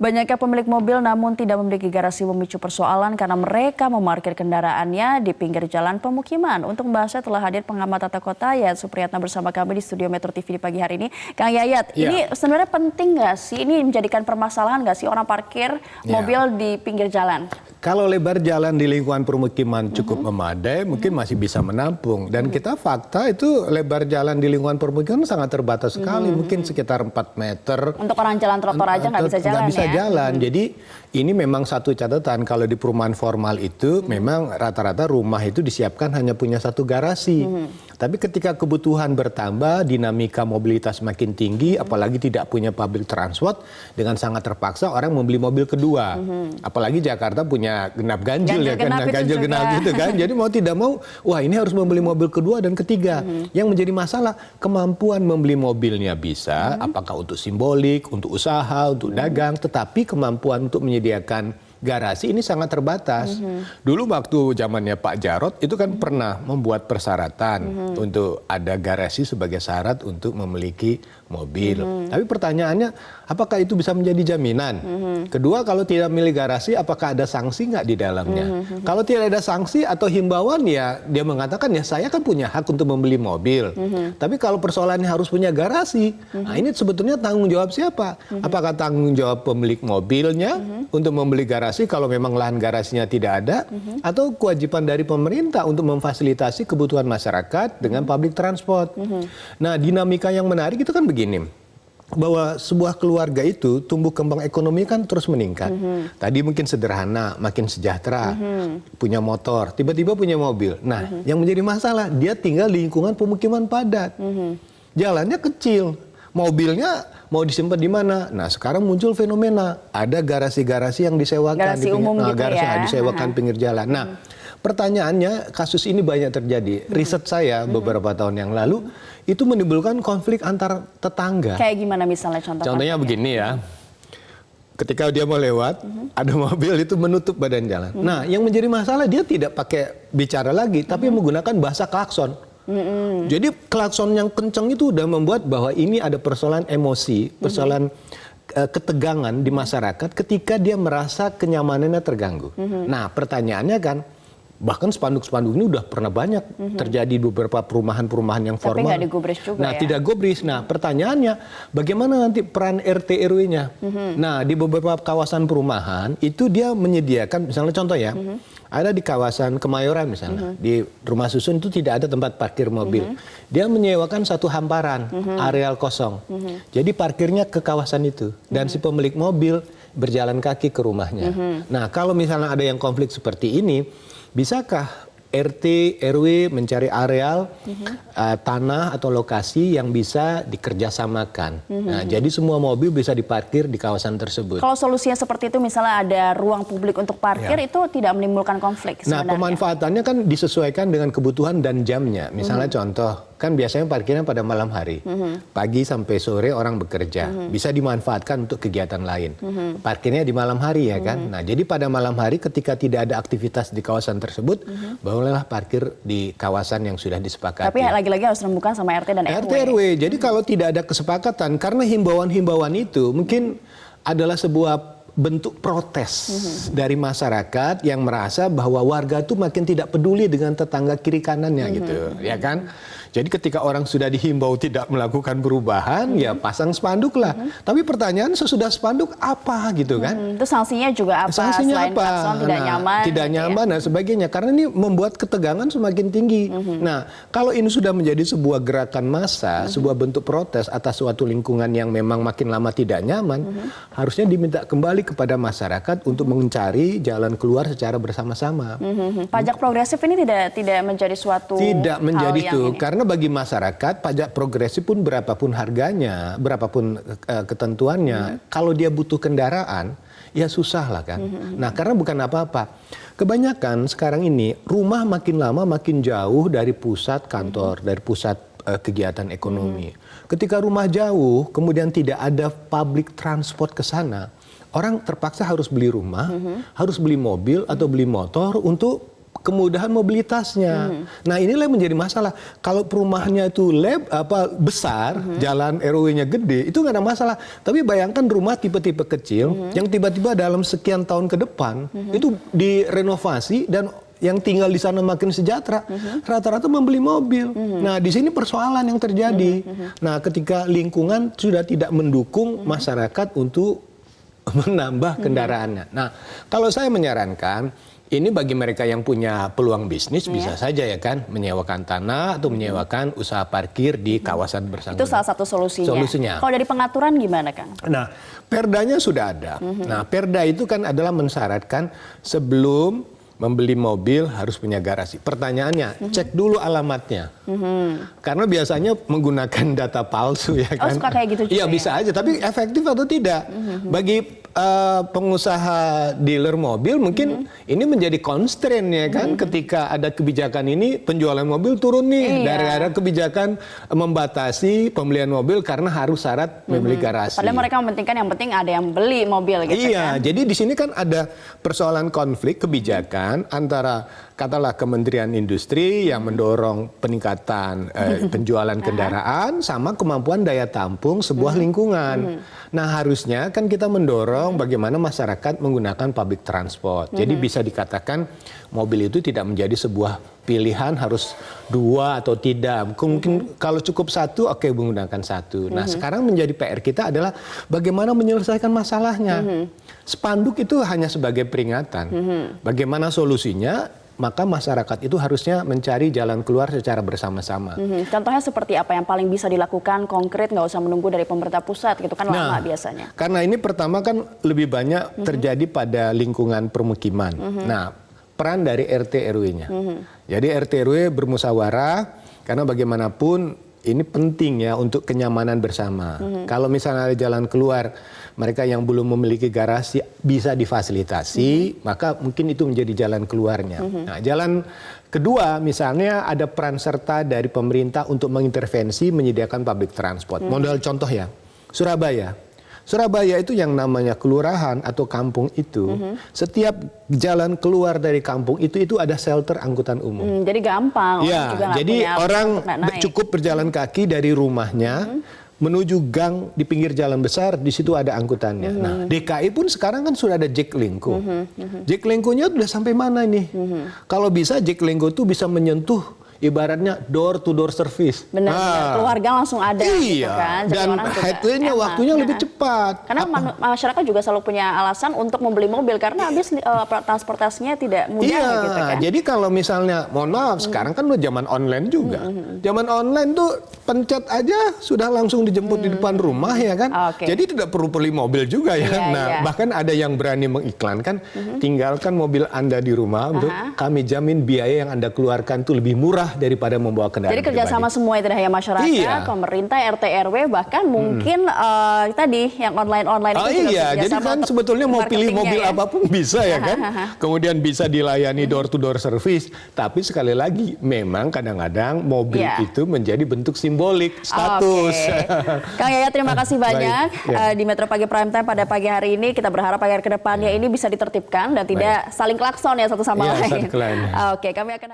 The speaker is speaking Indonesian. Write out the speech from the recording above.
Banyaknya pemilik mobil namun tidak memiliki garasi memicu persoalan karena mereka memarkir kendaraannya di pinggir jalan pemukiman. Untuk membahasnya telah hadir pengamat tata kota Yayat Supriyatna bersama kami di studio Metro TV di pagi hari ini. Kang Yayat, ini sebenarnya penting nggak sih? Ini menjadikan permasalahan nggak sih orang parkir mobil di pinggir jalan? Kalau lebar jalan di lingkungan permukiman cukup memadai, mungkin masih bisa menampung. Dan kita fakta itu lebar jalan di lingkungan permukiman sangat terbatas sekali, mungkin sekitar 4 meter. Untuk orang jalan trotoar aja nggak bisa jalan jalan. Jadi ini memang satu catatan, kalau di perumahan formal itu memang rata-rata rumah itu disiapkan hanya punya satu garasi. Tapi ketika kebutuhan bertambah, dinamika mobilitas makin tinggi, apalagi tidak punya public transport, dengan sangat terpaksa orang membeli mobil kedua. Apalagi Jakarta punya genap ganjil ya kan, ganjil genap gitu kan. Jadi mau tidak mau, wah ini harus membeli mobil kedua dan ketiga. Yang menjadi masalah, kemampuan membeli mobilnya bisa, apakah untuk simbolik, untuk usaha, untuk dagang, tetapi kemampuan untuk menyediakan garasi ini sangat terbatas. Dulu waktu zamannya Pak Jarot itu kan pernah membuat persyaratan untuk ada garasi sebagai syarat untuk memiliki mobil. Tapi pertanyaannya, apakah itu bisa menjadi jaminan? Kedua, kalau tidak memiliki garasi, apakah ada sanksi nggak di dalamnya? Kalau tidak ada sanksi atau himbauan, ya dia mengatakan ya saya kan punya hak untuk membeli mobil. Tapi kalau persoalannya harus punya garasi, nah ini sebetulnya tanggung jawab siapa? Apakah tanggung jawab pemilik mobilnya untuk membeli garasi kalau memang lahan garasinya tidak ada, atau kewajiban dari pemerintah untuk memfasilitasi kebutuhan masyarakat dengan public transport? Nah, dinamika yang menarik itu kan begini, bahwa sebuah keluarga itu tumbuh kembang ekonomi kan terus meningkat. Tadi mungkin sederhana, makin sejahtera, punya motor, tiba-tiba punya mobil. Nah, yang menjadi masalah, dia tinggal di lingkungan pemukiman padat. Jalannya kecil, mobilnya mau disimpan di mana? Nah, sekarang muncul fenomena, ada garasi-garasi yang disewakan, garasi umum gitu garasi ya? yang disewakan pinggir jalan. Nah, pertanyaannya, kasus ini banyak terjadi. Riset saya beberapa tahun yang lalu, itu menimbulkan konflik antar tetangga. Kayak gimana misalnya contohnya? Contohnya begini ya, ketika dia mau lewat, ada mobil itu menutup badan jalan. Nah, yang menjadi masalah, dia tidak pakai bicara lagi, tapi menggunakan bahasa klakson. Jadi klakson yang kencang itu udah membuat bahwa ini ada persoalan emosi, persoalan ketegangan di masyarakat ketika dia merasa kenyamanannya terganggu. Nah, pertanyaannya kan, bahkan spanduk-spanduk ini udah pernah banyak terjadi di beberapa perumahan-perumahan yang formal. Tapi nggak digubris juga nah, tidak gubris. Nah, pertanyaannya, bagaimana nanti peran RT RW-nya? Nah, di beberapa kawasan perumahan itu dia menyediakan, misalnya contoh ya, ada di kawasan Kemayoran misalnya, di rumah susun itu tidak ada tempat parkir mobil. Dia menyewakan satu hamparan, areal kosong. Jadi parkirnya ke kawasan itu. Dan si pemilik mobil berjalan kaki ke rumahnya. Nah, kalau misalnya ada yang konflik seperti ini, bisakah RT, RW mencari areal tanah atau lokasi yang bisa dikerjasamakan? Nah, jadi semua mobil bisa diparkir di kawasan tersebut. Kalau solusinya seperti itu, misalnya ada ruang publik untuk parkir, itu tidak menimbulkan konflik sebenarnya. Nah, pemanfaatannya kan disesuaikan dengan kebutuhan dan jamnya. Misalnya contoh, kan biasanya parkirnya pada malam hari. Pagi sampai sore orang bekerja. Bisa dimanfaatkan untuk kegiatan lain. Parkirnya di malam hari ya kan. Nah, jadi pada malam hari ketika tidak ada aktivitas di kawasan tersebut, bolehlah parkir di kawasan yang sudah disepakati. Tapi lagi-lagi harus rembukan sama RT dan RW. RT RW. Jadi kalau tidak ada kesepakatan, karena himbauan-himbauan itu mungkin adalah sebuah bentuk protes dari masyarakat yang merasa bahwa warga itu makin tidak peduli dengan tetangga kiri kanannya gitu, ya kan? Jadi ketika orang sudah dihimbau tidak melakukan perubahan, ya pasang spanduk lah. Tapi pertanyaan, sesudah spanduk apa gitu kan? Itu sanksinya juga apa? Sanksinya selain klakson tidak nyaman? Tidak gitu nyaman dan sebagainya. Karena ini membuat ketegangan semakin tinggi. Nah, kalau ini sudah menjadi sebuah gerakan massa, sebuah bentuk protes atas suatu lingkungan yang memang makin lama tidak nyaman, harusnya diminta kembali kepada masyarakat untuk mencari jalan keluar secara bersama-sama. Pajak progresif ini tidak menjadi suatu tidak menjadi hal itu, yang ini. karena bagi masyarakat pajak progresif pun berapapun harganya, berapapun ketentuannya, kalau dia butuh kendaraan, ya susah lah kan. Nah, karena bukan apa-apa. Kebanyakan sekarang ini rumah makin lama makin jauh dari pusat kantor, dari pusat kegiatan ekonomi. Ketika rumah jauh, kemudian tidak ada public transport ke sana, orang terpaksa harus beli rumah, harus beli mobil atau beli motor untuk kemudahan mobilitasnya. Nah, inilah yang menjadi masalah. Kalau perumahannya itu besar, jalan RW-nya gede, itu nggak ada masalah. Tapi bayangkan rumah tipe-tipe kecil yang tiba-tiba dalam sekian tahun ke depan itu direnovasi dan yang tinggal di sana makin sejahtera, rata-rata membeli mobil. Nah, di sini persoalan yang terjadi. Nah, ketika lingkungan sudah tidak mendukung masyarakat untuk menambah kendaraannya. Nah, kalau saya menyarankan, ini bagi mereka yang punya peluang bisnis bisa saja ya kan, menyewakan tanah atau menyewakan usaha parkir di kawasan bersangkutan. Itu salah satu solusinya. Kalau dari pengaturan gimana, Kang? Nah, perdanya sudah ada. Nah, perda itu kan adalah mensyaratkan sebelum membeli mobil harus punya garasi. Pertanyaannya, cek dulu alamatnya. Karena biasanya menggunakan data palsu ya kan. Oh, suka kayak gitu juga. Iya, bisa aja, tapi efektif atau tidak. Bagi pengusaha dealer mobil mungkin ini menjadi constraint ya kan, ketika ada kebijakan ini penjualan mobil turun nih gara-gara kebijakan membatasi pembelian mobil karena harus syarat membeli garasi. Padahal mereka mementingkan yang penting ada yang beli mobil gitu kan. Jadi di sini kan ada persoalan konflik kebijakan antara katakanlah Kementerian Industri yang mendorong peningkatan penjualan kendaraan sama kemampuan daya tampung sebuah lingkungan. Nah, harusnya kan kita mendorong bagaimana masyarakat menggunakan public transport. Jadi bisa dikatakan mobil itu tidak menjadi sebuah pilihan harus dua atau tidak. Mungkin kalau cukup satu, oke, menggunakan satu. Nah, sekarang menjadi PR kita adalah bagaimana menyelesaikan masalahnya. Spanduk itu hanya sebagai peringatan. Bagaimana solusinya? Maka masyarakat itu harusnya mencari jalan keluar secara bersama-sama. Contohnya seperti apa yang paling bisa dilakukan konkret, nggak usah menunggu dari pemerintah pusat gitu kan, lama biasanya. Karena ini pertama kan lebih banyak terjadi pada lingkungan permukiman. Nah, peran dari RT RW-nya. Jadi RT RW bermusyawarah karena bagaimanapun ini penting ya untuk kenyamanan bersama. Kalau misalnya ada jalan keluar, mereka yang belum memiliki garasi bisa difasilitasi, maka mungkin itu menjadi jalan keluarnya. Nah, jalan kedua misalnya ada peran serta dari pemerintah untuk mengintervensi menyediakan public transport. Model contoh ya, Surabaya. Surabaya itu yang namanya kelurahan atau kampung itu, setiap jalan keluar dari kampung itu ada shelter angkutan umum. Jadi gampang. Ya, jadi orang cukup berjalan kaki dari rumahnya menuju gang di pinggir jalan besar, di situ ada angkutannya. Nah, DKI pun sekarang kan sudah ada Jaklingko. Jaklingko-nya sudah sampai mana nih? Kalau bisa Jaklingko itu bisa menyentuh ibaratnya door to door service. Benar, keluarga langsung ada gitu kan. Jadi dan headway-nya waktunya lebih cepat. Karena masyarakat juga selalu punya alasan untuk membeli mobil karena habis transportasinya tidak mudah gitu kan. Jadi kalau misalnya, mohon maaf, sekarang kan udah zaman online juga. Zaman online tuh pencet aja sudah langsung dijemput di depan rumah ya kan. Jadi tidak perlu beli mobil juga ya. Bahkan ada yang berani mengiklankan, tinggalkan mobil Anda di rumah, kami jamin biaya yang Anda keluarkan itu lebih murah daripada membawa kendaraan. Jadi kerjasama semua itu hanya masyarakat, pemerintah, RT RW, bahkan mungkin tadi yang online itu juga jadi kan sebetulnya mau pilih mobil apapun bisa ya kan. Kemudian bisa dilayani door to door service. Tapi sekali lagi memang kadang-kadang mobil itu menjadi bentuk simbolik status. Kang Yayat, terima kasih banyak di Metro Pagi Prime Time pada pagi hari ini. Kita berharap agar kedepannya ini bisa ditertibkan dan tidak saling klakson ya satu sama lain. Kami akan